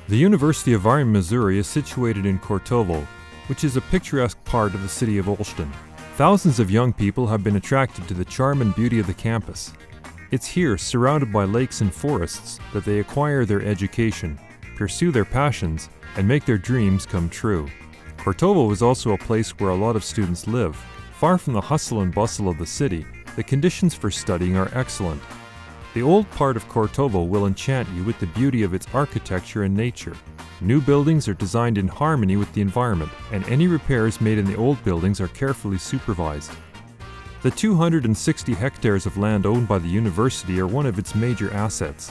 The University of Warmiń-Mazury is situated in Kortowo, which is a picturesque part of the city of Olsztyn. Thousands of young people have been attracted to the charm and beauty of the campus. It's here, surrounded by lakes and forests, that they acquire their education, pursue their passions, and make their dreams come true. Kortowo is also a place where a lot of students live. Far from the hustle and bustle of the city, the conditions for studying are excellent. The old part of Kortowo will enchant you with the beauty of its architecture and nature. New buildings are designed in harmony with the environment, and any repairs made in the old buildings are carefully supervised. The 260 hectares of land owned by the university are one of its major assets.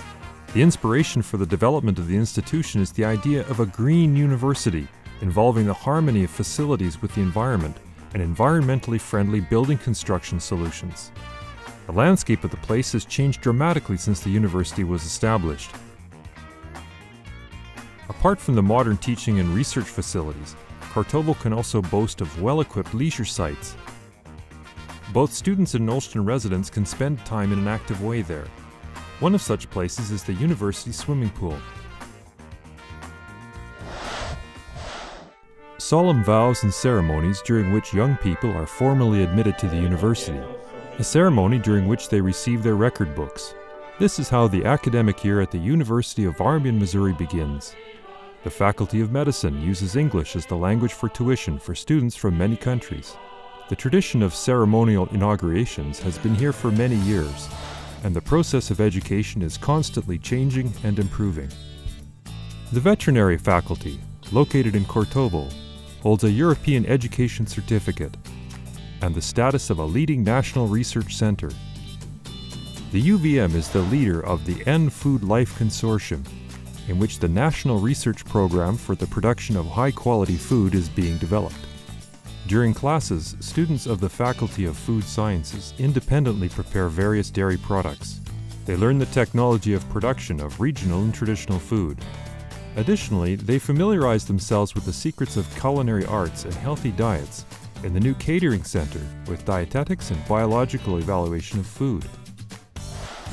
The inspiration for the development of the institution is the idea of a green university, involving the harmony of facilities with the environment and environmentally friendly building construction solutions. The landscape of the place has changed dramatically since the university was established. Apart from the modern teaching and research facilities, Kortowo can also boast of well-equipped leisure sites. Both students and Olsztyn residents can spend time in an active way there. One of such places is the university swimming pool. Solemn vows and ceremonies during which young people are formally admitted to the university. A ceremony during which they receive their record books. This is how the academic year at the University of Warmia and Mazury begins. The Faculty of Medicine uses English as the language for tuition for students from many countries. The tradition of ceremonial inaugurations has been here for many years, and the process of education is constantly changing and improving. The Veterinary Faculty, located in Kortowo, holds a European Education Certificate and the status of a leading national research center. The UWM is the leader of the N-Food Life Consortium, in which the National Research Program for the production of high-quality food is being developed. During classes, students of the Faculty of Food Sciences independently prepare various dairy products. They learn the technology of production of regional and traditional food. Additionally, they familiarize themselves with the secrets of culinary arts and healthy diets in the new catering center with dietetics and biological evaluation of food.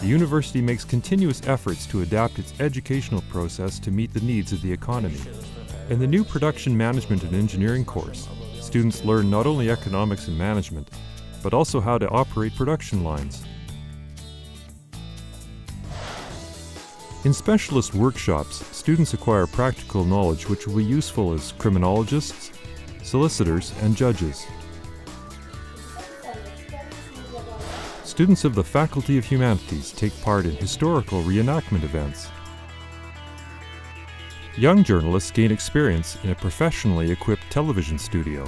The university makes continuous efforts to adapt its educational process to meet the needs of the economy. In the new Production Management and Engineering course, students learn not only economics and management, but also how to operate production lines. In specialist workshops, students acquire practical knowledge which will be useful as criminologists, solicitors, and judges. Students of the Faculty of Humanities take part in historical reenactment events. Young journalists gain experience in a professionally equipped television studio.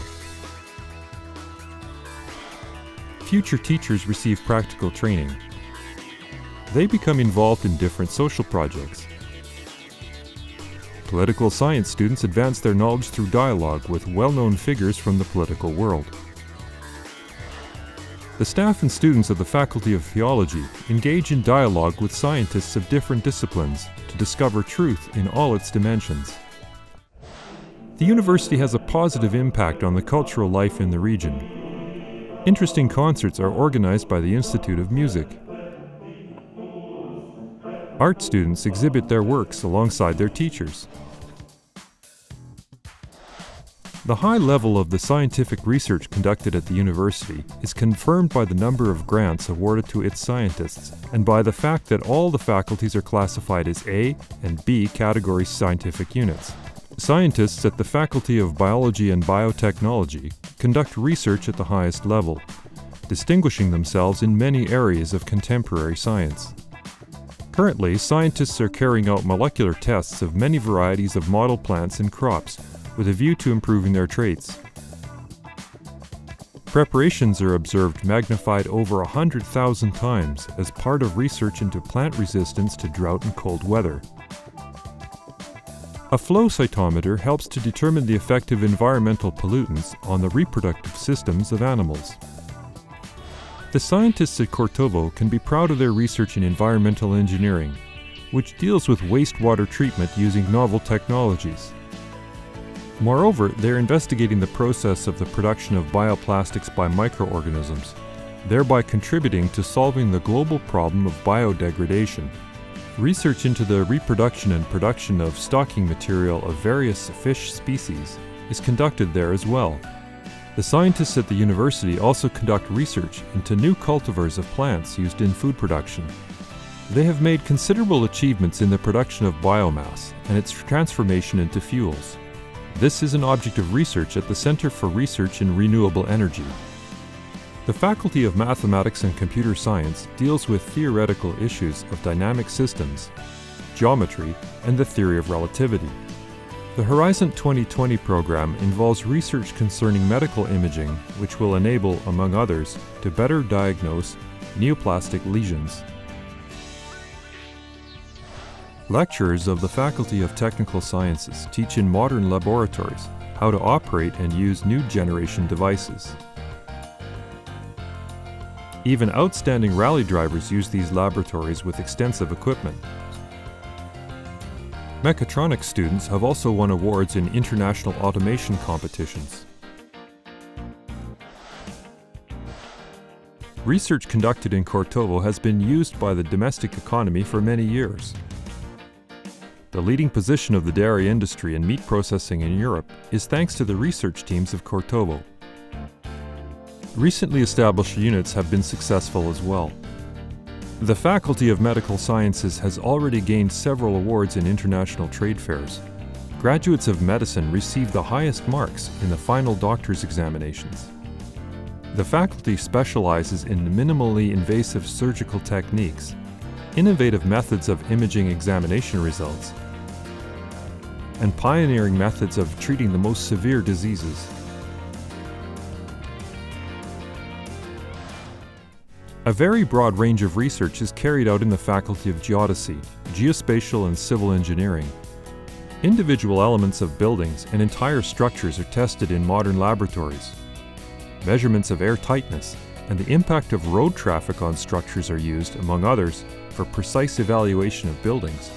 Future teachers receive practical training. They become involved in different social projects. Political science students advance their knowledge through dialogue with well-known figures from the political world. The staff and students of the Faculty of Theology engage in dialogue with scientists of different disciplines to discover truth in all its dimensions. The university has a positive impact on the cultural life in the region. Interesting concerts are organized by the Institute of Music. Art students exhibit their works alongside their teachers. The high level of the scientific research conducted at the university is confirmed by the number of grants awarded to its scientists and by the fact that all the faculties are classified as A and B category scientific units. Scientists at the Faculty of Biology and Biotechnology conduct research at the highest level, distinguishing themselves in many areas of contemporary science. Currently, scientists are carrying out molecular tests of many varieties of model plants and crops with a view to improving their traits. Preparations are observed magnified over 100,000 times as part of research into plant resistance to drought and cold weather. A flow cytometer helps to determine the effect of environmental pollutants on the reproductive systems of animals. The scientists at Kortowo can be proud of their research in environmental engineering, which deals with wastewater treatment using novel technologies. Moreover, they are investigating the process of the production of bioplastics by microorganisms, thereby contributing to solving the global problem of biodegradation. Research into the reproduction and production of stocking material of various fish species is conducted there as well. The scientists at the university also conduct research into new cultivars of plants used in food production. They have made considerable achievements in the production of biomass and its transformation into fuels. This is an object of research at the Center for Research in Renewable Energy. The Faculty of Mathematics and Computer Science deals with theoretical issues of dynamic systems, geometry, and the theory of relativity. The Horizon 2020 program involves research concerning medical imaging, which will enable, among others, to better diagnose neoplastic lesions. Lecturers of the Faculty of Technical Sciences teach in modern laboratories how to operate and use new generation devices. Even outstanding rally drivers use these laboratories with extensive equipment. Mechatronics students have also won awards in international automation competitions. Research conducted in Kortovo has been used by the domestic economy for many years. The leading position of the dairy industry and meat processing in Europe is thanks to the research teams of Kortovo. Recently established units have been successful as well. The Faculty of Medical Sciences has already gained several awards in international trade fairs. Graduates of medicine receive the highest marks in the final doctor's examinations. The faculty specializes in minimally invasive surgical techniques, innovative methods of imaging examination results, and pioneering methods of treating the most severe diseases. A very broad range of research is carried out in the Faculty of Geodesy, Geospatial and Civil Engineering. Individual elements of buildings and entire structures are tested in modern laboratories. Measurements of air tightness and the impact of road traffic on structures are used, among others, for precise evaluation of buildings.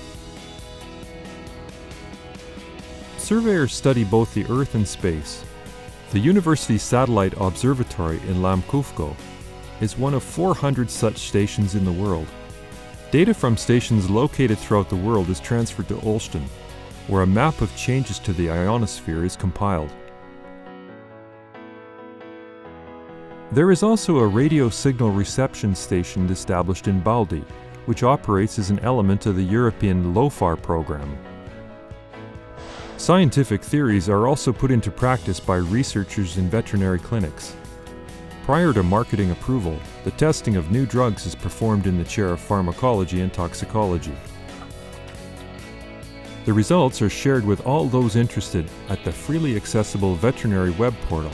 Surveyors study both the Earth and space. The University Satellite Observatory in Lamkówko is one of 400 such stations in the world. Data from stations located throughout the world is transferred to Olsztyn, where a map of changes to the ionosphere is compiled. There is also a radio signal reception station established in Baldi, which operates as an element of the European LOFAR program. Scientific theories are also put into practice by researchers in veterinary clinics. Prior to marketing approval, the testing of new drugs is performed in the chair of pharmacology and toxicology. The results are shared with all those interested at the freely accessible veterinary web portal.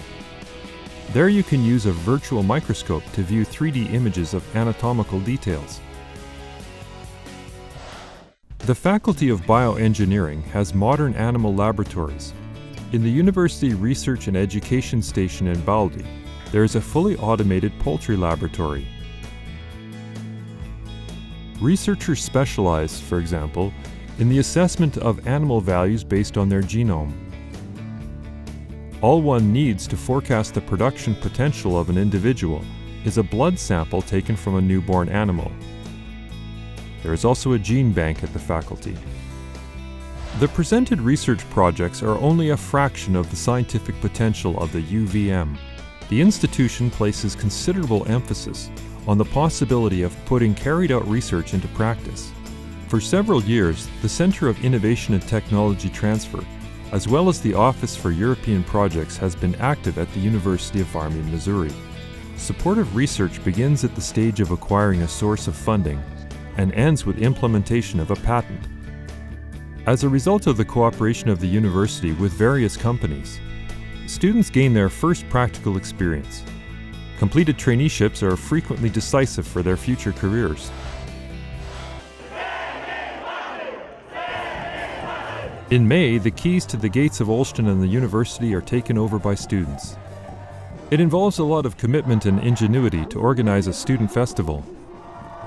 There you can use a virtual microscope to view 3D images of anatomical details. The Faculty of Bioengineering has modern animal laboratories. In the University Research and Education Station in Baldi, there is a fully automated poultry laboratory. Researchers specialize, for example, in the assessment of animal values based on their genome. All one needs to forecast the production potential of an individual is a blood sample taken from a newborn animal. There is also a gene bank at the faculty. The presented research projects are only a fraction of the scientific potential of the UVM. The institution places considerable emphasis on the possibility of putting carried out research into practice. For several years, the Center of Innovation and Technology Transfer, as well as the Office for European Projects, has been active at the University of Warmia and Mazury. Supportive research begins at the stage of acquiring a source of funding and ends with implementation of a patent. As a result of the cooperation of the university with various companies, students gain their first practical experience. Completed traineeships are frequently decisive for their future careers. In May, the keys to the gates of Olsztyn and the university are taken over by students. It involves a lot of commitment and ingenuity to organize a student festival.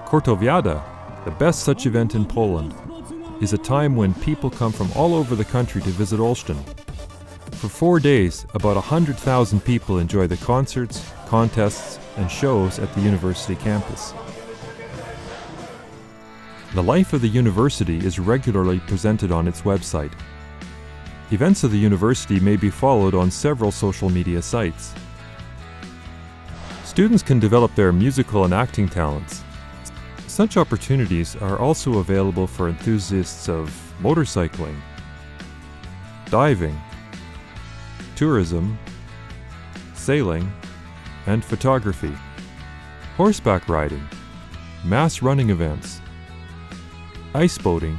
Kortowiada, the best such event in Poland, is a time when people come from all over the country to visit Olsztyn. For 4 days, about 100,000 people enjoy the concerts, contests, and shows at the university campus. The life of the university is regularly presented on its website. Events of the university may be followed on several social media sites. Students can develop their musical and acting talents. Such opportunities are also available for enthusiasts of motorcycling, diving, tourism, sailing, and photography, horseback riding, mass running events, ice boating,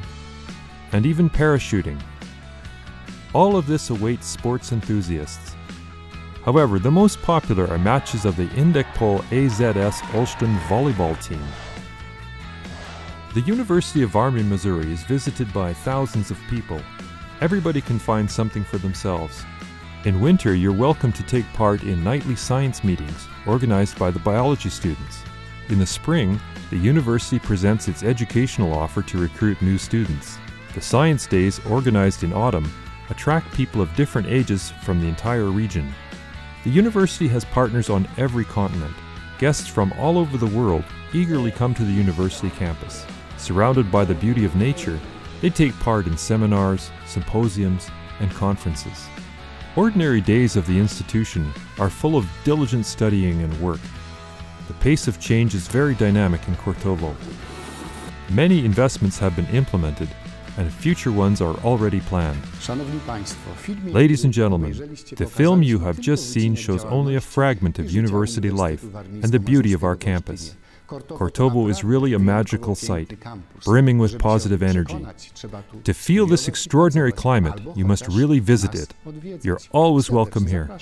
and even parachuting. All of this awaits sports enthusiasts. However, the most popular are matches of the Indekpol AZS Olsztyn volleyball team. The University of Warmia-Mazury is visited by thousands of people. Everybody can find something for themselves. In winter, you're welcome to take part in nightly science meetings organized by the biology students. In the spring, the university presents its educational offer to recruit new students. The science days, organized in autumn, attract people of different ages from the entire region. The university has partners on every continent. Guests from all over the world eagerly come to the university campus. Surrounded by the beauty of nature, they take part in seminars, symposiums, and conferences. Ordinary days of the institution are full of diligent studying and work. The pace of change is very dynamic in Kortowo. Many investments have been implemented, and future ones are already planned. Ladies and gentlemen, the film you have just seen shows only a fragment of university life and the beauty of our campus. Kortowo is really a magical site, brimming with positive energy. To feel this extraordinary climate, you must really visit it. You're always welcome here.